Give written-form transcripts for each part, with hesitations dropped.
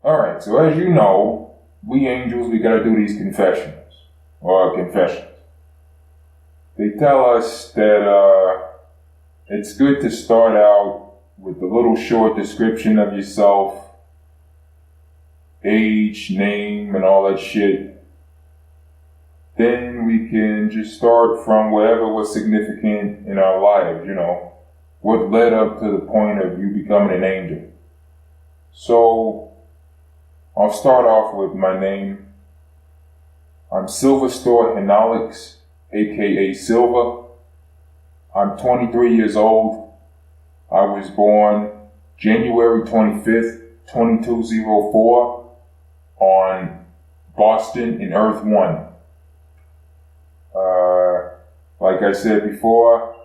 Alright, so as you know, we angels, we gotta do these confessionals. Or confessions. They tell us that it's good to start out with a little short description of yourself, age, name, and all that shit. Then we can just start from wherever was significant in our lives, what led up to the point of you becoming an angel. So, I'll start off with my name. I'm Silverstore Henollix, aka Silver. I'm 23 years old. I was born January 25th, 2204 on Boston in Earth 1. Like I said before,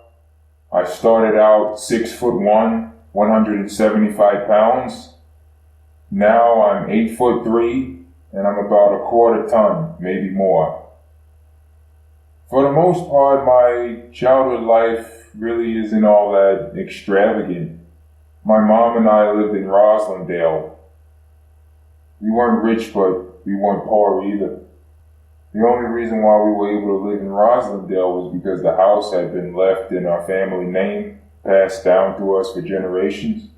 I started out 6'1", 175 pounds. Now I'm 8'3", and I'm about a quarter ton, maybe more. For the most part, my childhood life really isn't all that extravagant. My mom and I lived in Roslindale. We weren't rich, but we weren't poor either. The only reason why we were able to live in Roslindale was because the house had been left in our family name, passed down to us for generations.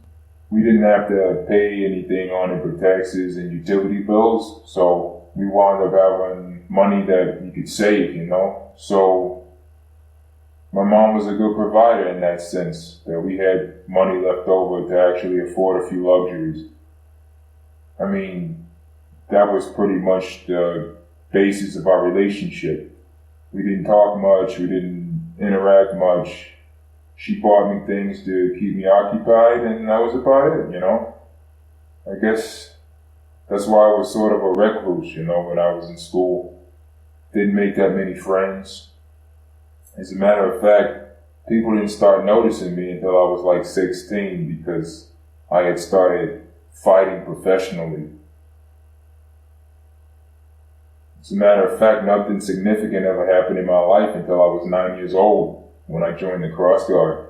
We didn't have to pay anything on it for taxes and utility bills, so we wound up having money that you could save, So my mom was a good provider in that sense, that we had money left over to actually afford a few luxuries. I mean, that was pretty much the basis of our relationship. We didn't talk much, we didn't interact much. She bought me things to keep me occupied, and that was about it, I guess that's why I was sort of a recluse, when I was in school. Didn't make that many friends. As a matter of fact, people didn't start noticing me until I was like 16 because I had started fighting professionally. As a matter of fact, nothing significant ever happened in my life until I was 9 years old when I joined the Cross Guard.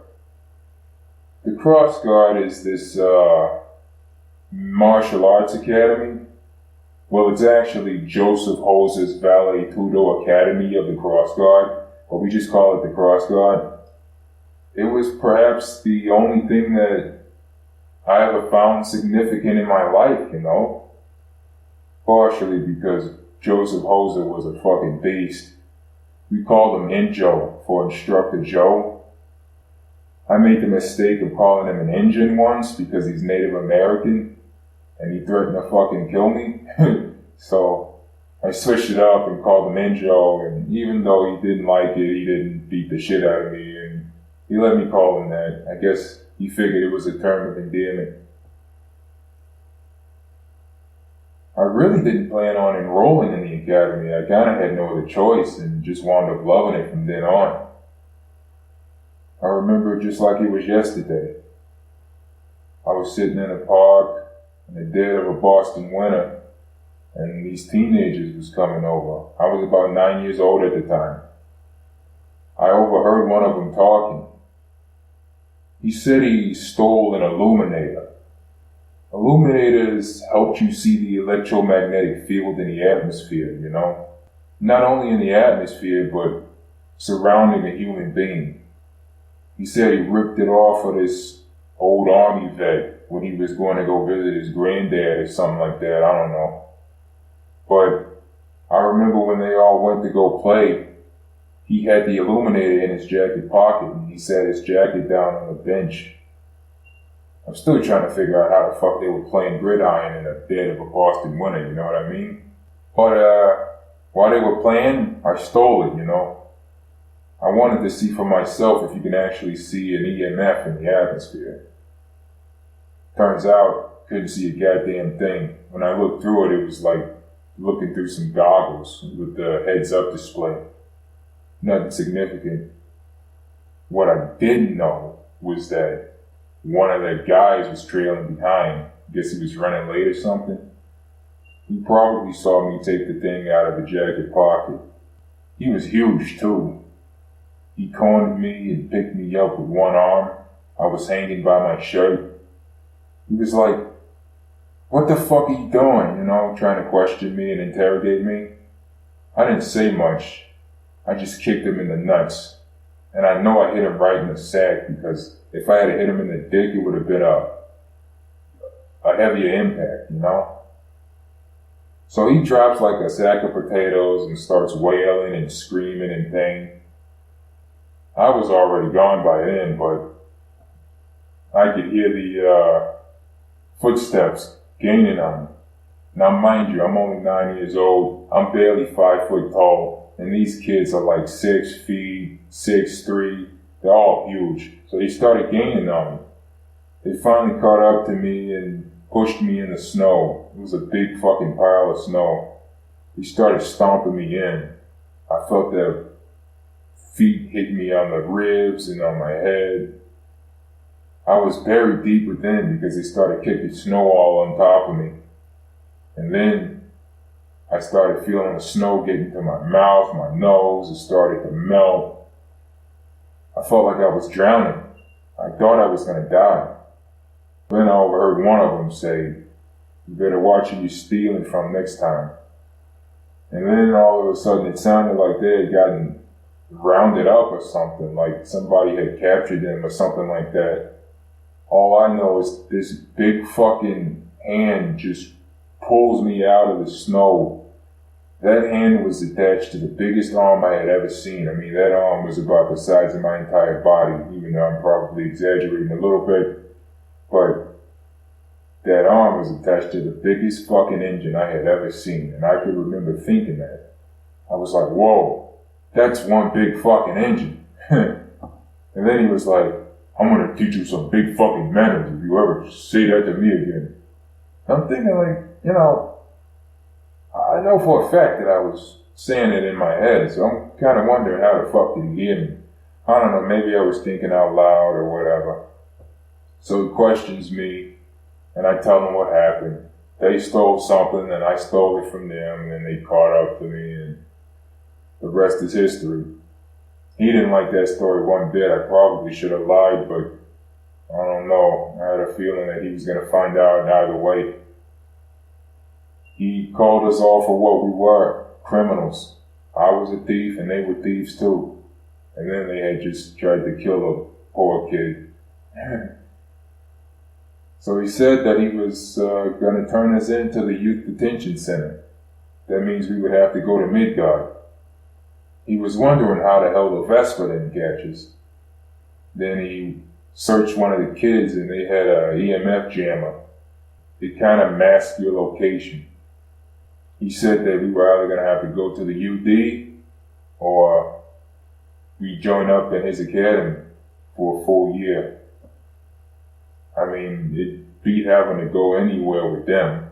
The Cross Guard is this martial arts academy. Well, it's actually Joseph Hoser's Valet Tudo Academy of the Cross Guard, but we just call it the Cross Guard. It was perhaps the only thing that I ever found significant in my life, Partially because Joseph Hoser was a fucking beast. We called him Injo for Instructor Joe. I made the mistake of calling him an Indian once because he's Native American and he threatened to fucking kill me. So I switched it up and called him Injo, and even though he didn't like it, he didn't beat the shit out of me and he let me call him that. I guess he figured it was a term of endearment. I really didn't plan on enrolling in the academy. I kind of had no other choice and just wound up loving it from then on. I remember it just like it was yesterday. I was sitting in a park in the dead of a Boston winter, and these teenagers was coming over. I was about 9 years old at the time. I overheard one of them talking. He said he stole an illuminator. Illuminators helped you see the electromagnetic field in the atmosphere, Not only in the atmosphere, but surrounding a human being. He said he ripped it off of this old army vet when he was going to go visit his granddad or something like that, I don't know. But I remember when they all went to go play, he had the illuminator in his jacket pocket and he sat his jacket down on the bench. I'm still trying to figure out how the fuck they were playing gridiron in the dead of a Boston winter, you know what I mean? But while they were playing, I stole it, I wanted to see for myself if you can actually see an EMF in the atmosphere. Turns out, couldn't see a goddamn thing. When I looked through it, it was like looking through some goggles with the heads-up display. Nothing significant. What I didn't know was that one of the guys was trailing behind. I guess he was running late or something. He probably saw me take the thing out of the jacket pocket. He was huge too. He cornered me and picked me up with one arm. I was hanging by my shirt. He was like what the fuck are you doing? Trying to question me and interrogate me. I didn't say much. I just kicked him in the nuts. And I know I hit him right in the sack, because if I had hit him in the dick, it would have been a heavier impact, So he drops like a sack of potatoes and starts wailing and screaming in pain. I was already gone by then, but I could hear the footsteps gaining on me. Now mind you, I'm only 9 years old. I'm barely 5 foot tall, and these kids are like 6 feet, 6'3". They're all huge. So they started gaining on me. They finally caught up to me and pushed me in the snow. It was a big fucking pile of snow. They started stomping me in. I felt their feet hit me on the ribs and on my head. I was buried deep within because they started kicking snow all on top of me. And then I started feeling the snow getting to my mouth, my nose. It started to melt. I felt like I was drowning. I thought I was going to die. Then I overheard one of them say, "You better watch who you're stealing from next time." And then all of a sudden it sounded like they had gotten rounded up or something, like somebody had captured them or something like that. All I know is this big fucking hand just pulls me out of the snow. That hand was attached to the biggest arm I had ever seen. I mean, that arm was about the size of my entire body, even though I'm probably exaggerating a little bit. But that arm was attached to the biggest fucking engine I had ever seen. And I could remember thinking that. I was like, whoa, that's one big fucking engine. And then he was like, "I'm gonna teach you some big fucking manners if you ever say that to me again." I'm thinking like, I know for a fact that I was saying it in my head, so I'm kind of wondering how the fuck did he hear me? I don't know, maybe I was thinking out loud or whatever. So he questions me, and I tell him what happened. They stole something, and I stole it from them, and they caught up to me, and the rest is history. He didn't like that story one bit. I probably should have lied, but I don't know. I had a feeling that he was going to find out either way. He called us all for what we were, criminals. I was a thief, and they were thieves too. And then they had just tried to kill a poor kid. So he said that he was going to turn us into the youth detention center. That means we would have to go to Midgard. He was wondering how the hell the Vespa didn't catch us. Then he searched one of the kids, and they had a EMF jammer. It kind of masked your location. He said that we were either going to have to go to the UD or we join up in his academy for a full year. I mean, it beat having to go anywhere with them.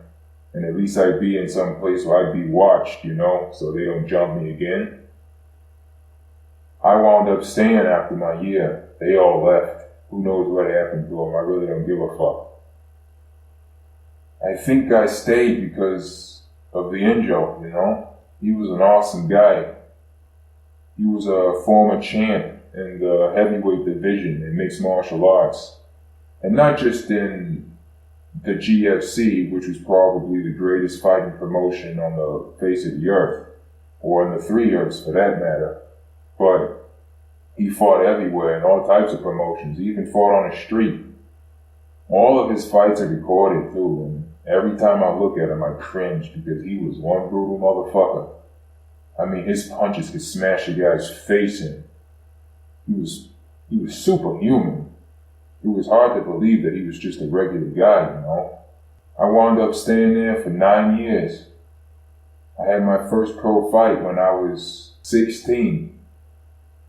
And at least I'd be in some place where I'd be watched, so they don't jump me again. I wound up staying after my year. They all left. Who knows what happened to them? I really don't give a fuck. I think I stayed because of the Injo, He was an awesome guy. He was a former champ in the heavyweight division in mixed martial arts. And not just in the GFC, which was probably the greatest fighting promotion on the face of the earth, or in the 3 earths for that matter, but he fought everywhere in all types of promotions. He even fought on the street. All of his fights are recorded too, and every time I look at him, I cringe because he was one brutal motherfucker. I mean, his punches could smash a guy's face in. He was superhuman. It was hard to believe that he was just a regular guy, I wound up staying there for 9 years. I had my first pro fight when I was 16.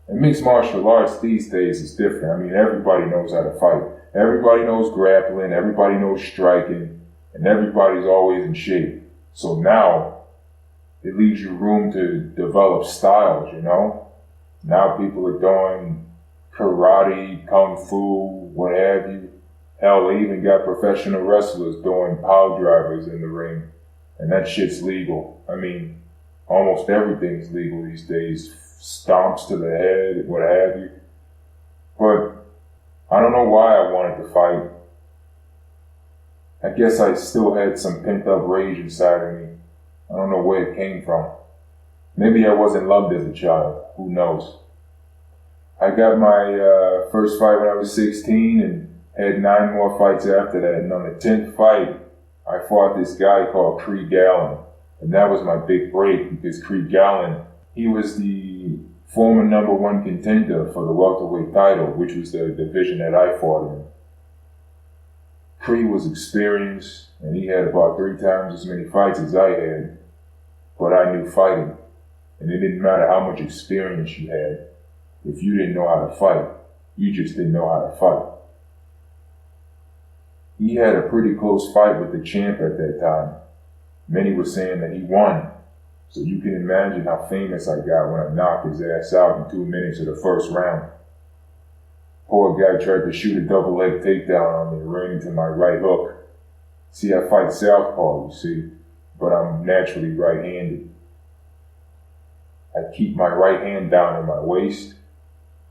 And mixed martial arts these days is different. I mean, everybody knows how to fight. Everybody knows grappling, everybody knows striking, and everybody's always in shape. So now, it leaves you room to develop styles, Now people are doing karate, kung fu, what have you. Hell, they even got professional wrestlers doing pile drivers in the ring. And that shit's legal. I mean, almost everything's legal these days. Stomps to the head, what have you. But I don't know why I wanted to fight. I guess I still had some pent up rage inside of me. I don't know where it came from. Maybe I wasn't loved as a child. Who knows? I got my first fight when I was 16 and had 9 more fights after that. And on the 10th fight, I fought this guy called Creed Gallen. And that was my big break because Creed Gallen, he was the former #1 contender for the welterweight title, which was the division that I fought in. Creed was experienced, and he had about 3 times as many fights as I had. But I knew fighting, and it didn't matter how much experience you had. If you didn't know how to fight, you just didn't know how to fight. He had a pretty close fight with the champ at that time. Many were saying that he won, so you can imagine how famous I got when I knocked his ass out in 2 minutes of the first round. Poor guy tried to shoot a double leg takedown on me, ran into my right hook. See, I fight southpaw, you see, but I'm naturally right-handed. I keep my right hand down in my waist,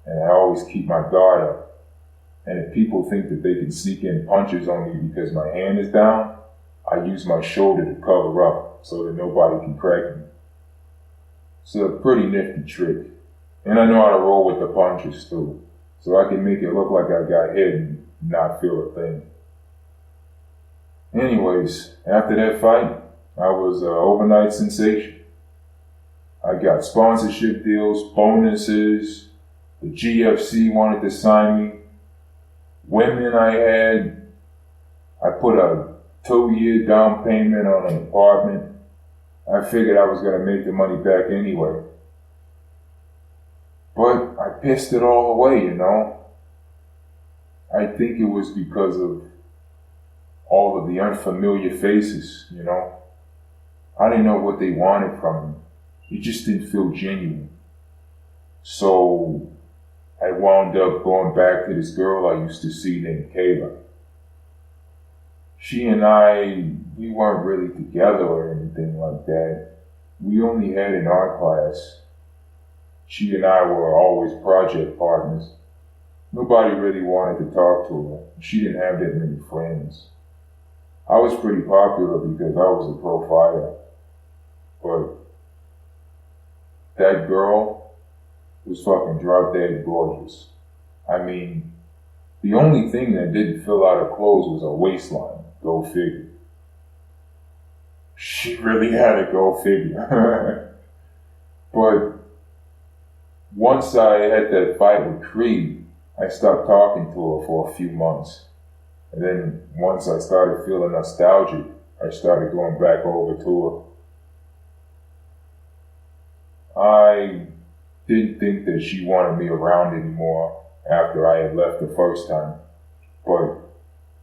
and I always keep my guard up. And if people think that they can sneak in punches on me because my hand is down, I use my shoulder to cover up so that nobody can crack me. It's a pretty nifty trick. And I know how to roll with the punches too, so I can make it look like I got hit and not feel a thing. Anyways, after that fight, I was an overnight sensation. I got sponsorship deals, bonuses, the GFC wanted to sign me. Women I put a 2-year down payment on an apartment. I figured I was going to make the money back anyway. But I pissed it all away, you know. I think it was because of all of the unfamiliar faces, you know. I didn't know what they wanted from me. It just didn't feel genuine. So I wound up going back to this girl I used to see named Kayla. She and I, we weren't really together or anything like that. We only had an art class. She and I were always project partners. Nobody really wanted to talk to her. She didn't have that many friends. I was pretty popular because I was a pro fighter. But that girl was fucking drop dead gorgeous. I mean, the only thing that didn't fill out her clothes was her waistline. Go figure. She really had a go figure. But once I had that fight with Creed, I stopped talking to her for a few months. And then once I started feeling nostalgic, I started going back over to her. I didn't think that she wanted me around anymore after I had left the first time. But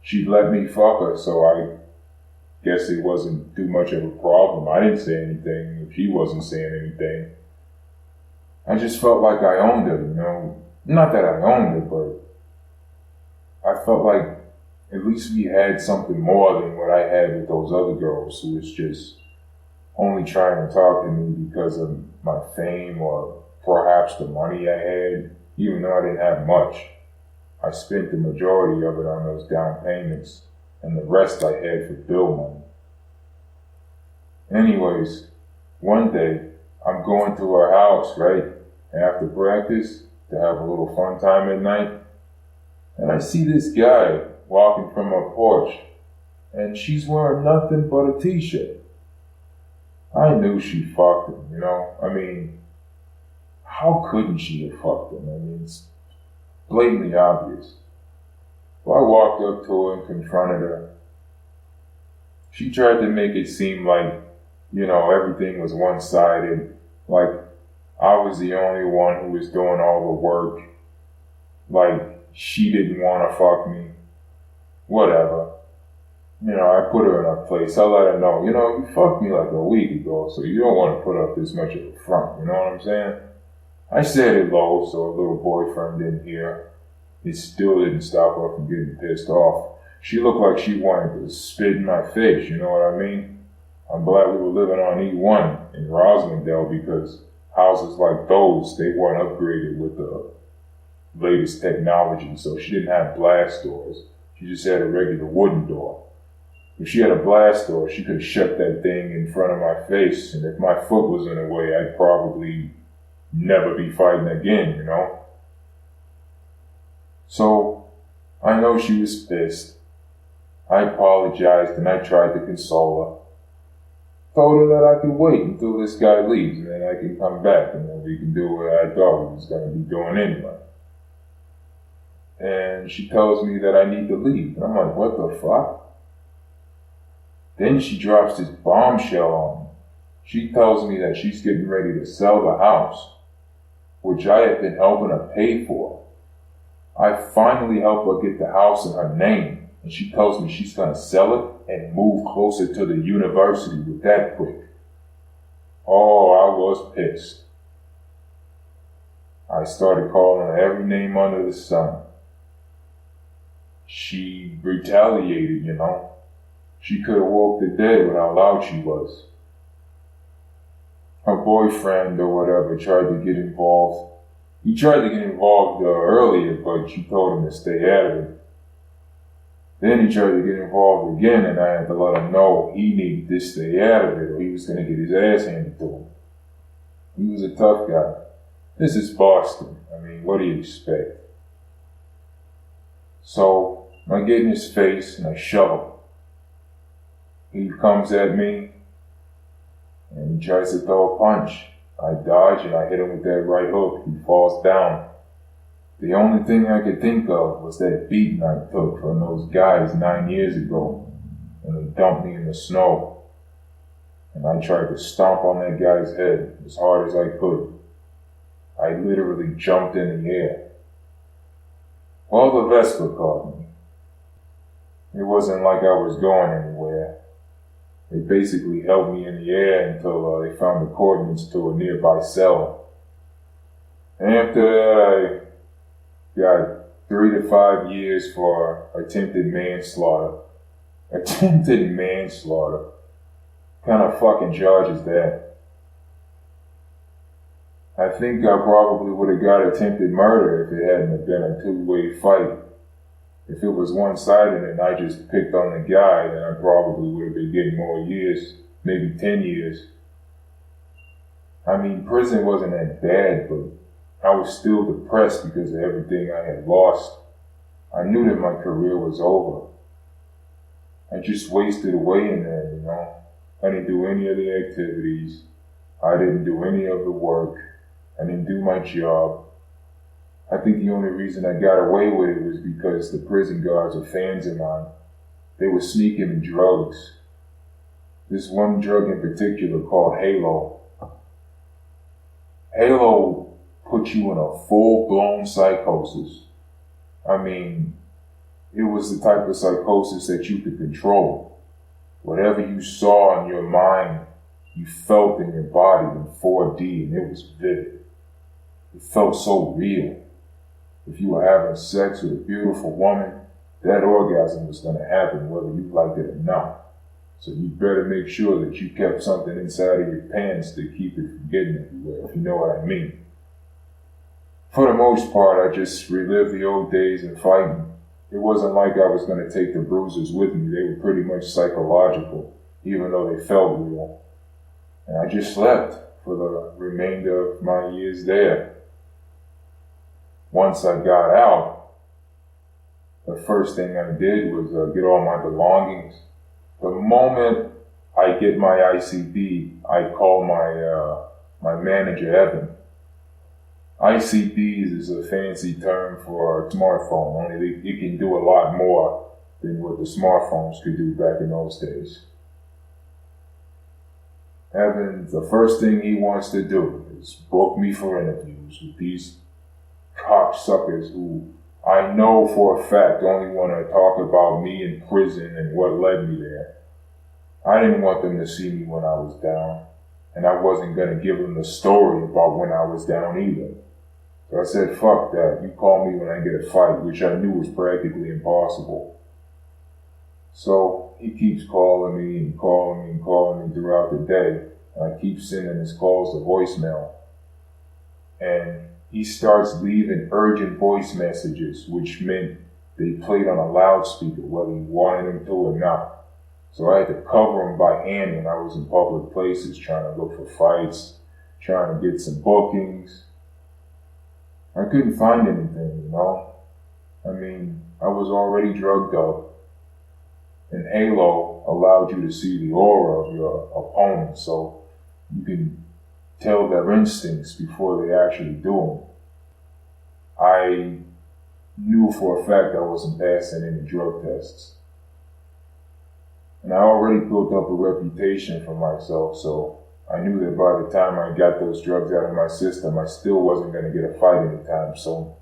she let me fuck her, so I guess it wasn't too much of a problem. I didn't say anything if she wasn't saying anything. I just felt like I owned her, you know. Not that I owned her, but I felt like at least we had something more than what I had with those other girls who was just only trying to talk to me because of my fame or perhaps the money I had, even though I didn't have much. I spent the majority of it on those down payments, and the rest I had for bill money. Anyways, one day, I'm going to her house, right, after practice, to have a little fun time at night, and I see this guy walking from her porch, and she's wearing nothing but a t-shirt. I knew she fucked him, you know? I mean, how couldn't she have fucked him? I mean, it's blatantly obvious. So I walked up to her and confronted her. She tried to make it seem like, you know, everything was one-sided, like I was the only one who was doing all the work, like she didn't want to fuck me, whatever. You know, I put her in her place. I let her know, you know, you fucked me like a week ago, so you don't want to put up this much of a front, you know what I'm saying? I said it low so her little boyfriend didn't hear. It still didn't stop her from getting pissed off. She looked like she wanted to spit in my face, you know what I mean? I'm glad we were living on E1 in Roslindale because houses like those, they weren't upgraded with the latest technology, so she didn't have blast doors. She just had a regular wooden door. If she had a blast door, she could have shut that thing in front of my face, and if my foot was in the way, I'd probably never be fighting again, you know? So, I know she was pissed. I apologized and I tried to console her. Told her that I could wait until this guy leaves and then I can come back and then we can do what I thought we was going to be doing anyway. And she tells me that I need to leave. And I'm like, what the fuck? Then she drops this bombshell on me. She tells me that she's getting ready to sell the house, which I have been helping her pay for. I finally help her get the house in her name, and she tells me she's going to sell it and move closer to the university with that quick. Oh, I was pissed. I started calling her every name under the sun. She retaliated, you know. She could have walked the dead with how loud she was. Her boyfriend or whatever tried to get involved. He tried to get involved earlier, but she told him to stay out of it. Then he tried to get involved again, and I had to let him know he needed to stay out of it or he was going to get his ass handed to him. He was a tough guy. This is Boston. I mean, what do you expect? So, I get in his face and I shove him. He comes at me and he tries to throw a punch. I dodge and I hit him with that right hook. He falls down. The only thing I could think of was that beating I took from those guys 9 years ago when they dumped me in the snow. And I tried to stomp on that guy's head as hard as I could. I literally jumped in the air. Well, the Vespa caught me. It wasn't like I was going anywhere. They basically held me in the air until they found the coordinates to a nearby cell. And after that, I got 3 to 5 years for attempted manslaughter. Attempted manslaughter? What kind of fucking charge is that? I think I probably would have got attempted murder if it hadn't have been a two-way fight. If it was one-sided and I just picked on the guy, then I probably would have been getting more years, maybe 10 years. I mean, prison wasn't that bad, but I was still depressed because of everything I had lost. I knew that my career was over. I just wasted away in there, you know. I didn't do any of the activities. I didn't do any of the work. I didn't do my job. I think the only reason I got away with it was because the prison guards were fans of mine. They were sneaking me drugs. This one drug in particular called Halo. Halo puts you in a full-blown psychosis. I mean, it was the type of psychosis that you could control. Whatever you saw in your mind, you felt in your body in 4D, and it was vivid. It felt so real. If you were having sex with a beautiful woman, that orgasm was going to happen whether you liked it or not. So you better make sure that you kept something inside of your pants to keep it from getting everywhere, if you know what I mean. For the most part, I just relived the old days in fighting. It wasn't like I was going to take the bruises with me. They were pretty much psychological, even though they felt real. And I just slept for the remainder of my years there. Once I got out, the first thing I did was get all my belongings. The moment I get my ICD, I call my manager, Evan. ICDs is a fancy term for a smartphone, only it can do a lot more than what the smartphones could do back in those days. Evan, the first thing he wants to do is book me for interviews with these cocksuckers who I know for a fact only want to talk about me in prison and what led me there. I didn't want them to see me when I was down, and I wasn't going to give them the story about when I was down either. So I said, fuck that, you call me when I get a fight, which I knew was practically impossible. So he keeps calling me and calling me and calling me throughout the day, and I keep sending his calls to voicemail. And he starts leaving urgent voice messages, which meant they played on a loudspeaker, whether he wanted them to or not. So I had to cover them by hand when I was in public places, trying to look for fights, trying to get some bookings. I couldn't find anything, you know? I mean, I was already drugged up, and Halo allowed you to see the aura of your opponent, so you can tell their instincts before they actually do them. I knew for a fact I wasn't passing any drug tests. And I already built up a reputation for myself, so I knew that by the time I got those drugs out of my system, I still wasn't going to get a fight anytime soon.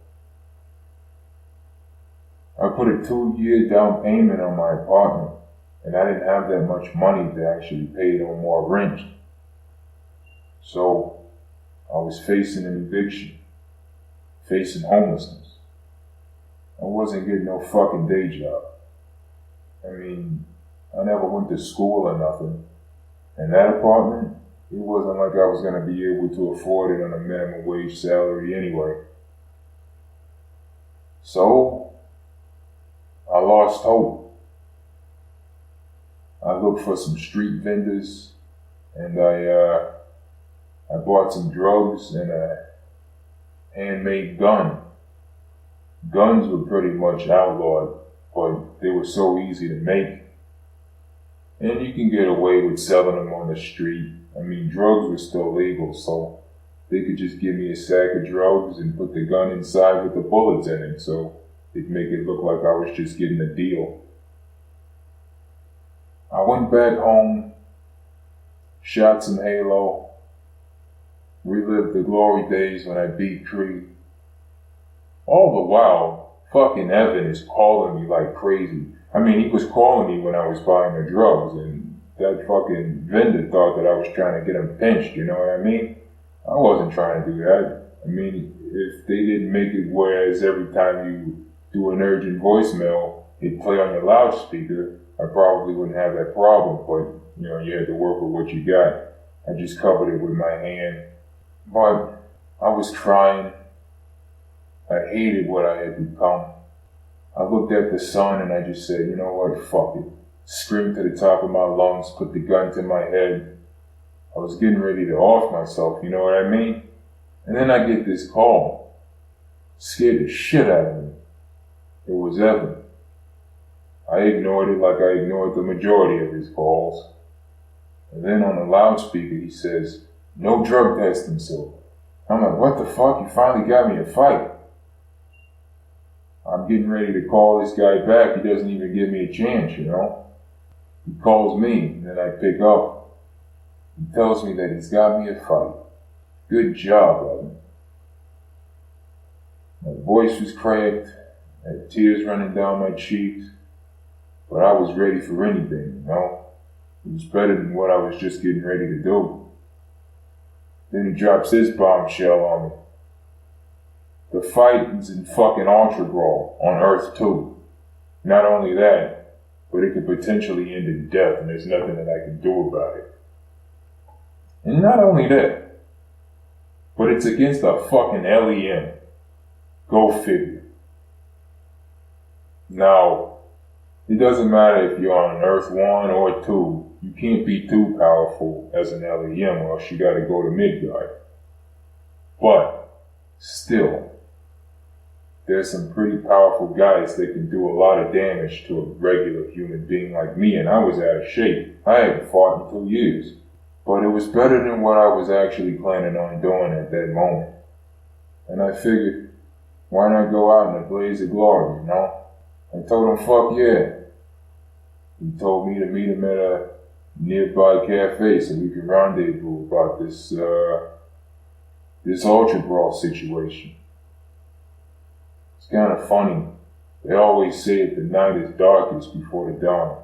I put a 2-year down payment on my apartment, and I didn't have that much money to actually pay no more rent. So I was facing an eviction, facing homelessness. I wasn't getting no fucking day job. I mean, I never went to school or nothing. And that apartment, it wasn't like I was going to be able to afford it on a minimum wage salary anyway. So I lost hope. I looked for some street vendors, and I bought some drugs and a handmade gun. Guns were pretty much outlawed, but they were so easy to make. And you can get away with selling them on the street. I mean, drugs were still legal, so they could just give me a sack of drugs and put the gun inside with the bullets in it, so it'd make it look like I was just getting a deal. I went back home, shot some Halo, relived the glory days when I beat Creed. All the while, fucking Evan is calling me like crazy. I mean, he was calling me when I was buying the drugs, and that fucking vendor thought that I was trying to get him pinched, you know what I mean? I wasn't trying to do that. I mean, if they didn't make it whereas every time you do an urgent voicemail, it'd play on your loudspeaker, I probably wouldn't have that problem, but, you know, you had to work with what you got. I just covered it with my hand. But I was crying. I hated what I had become. I looked at the sun and I just said, you know what, fuck it. Screamed to the top of my lungs, put the gun to my head. I was getting ready to off myself, you know what I mean? And then I get this call. Scared the shit out of me. It was Evan. I ignored it like I ignored the majority of his calls. And then on the loudspeaker he says, no drug testing, Silver. I'm like, what the fuck? You finally got me a fight. I'm getting ready to call this guy back. He doesn't even give me a chance, you know? He calls me, and then I pick up. He tells me that he's got me a fight. Good job, Evan. My voice was cracked. I had tears running down my cheeks. But I was ready for anything, you know? It was better than what I was just getting ready to do. Then he drops his bombshell on me. The fight is in fucking Ultra Brawl on Earth 2. Not only that, but it could potentially end in death, and there's nothing that I can do about it. And not only that, but it's against a fucking LEM. Go figure. Now, it doesn't matter if you're on Earth 1 or 2, you can't be too powerful as an LEM, or else you gotta go to Midgard. But, still, there's some pretty powerful guys that can do a lot of damage to a regular human being like me, and I was out of shape. I hadn't fought in 2 years. But it was better than what I was actually planning on doing at that moment. And I figured, why not go out in a blaze of glory, you know? I told him, fuck yeah. He told me to meet him at a nearby cafe so we could rendezvous about this Ultra Brawl situation. It's kind of funny. They always say that the night is darkest before the dawn.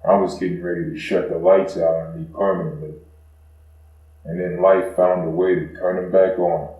I was getting ready to shut the lights out on me permanently. And then life found a way to turn them back on.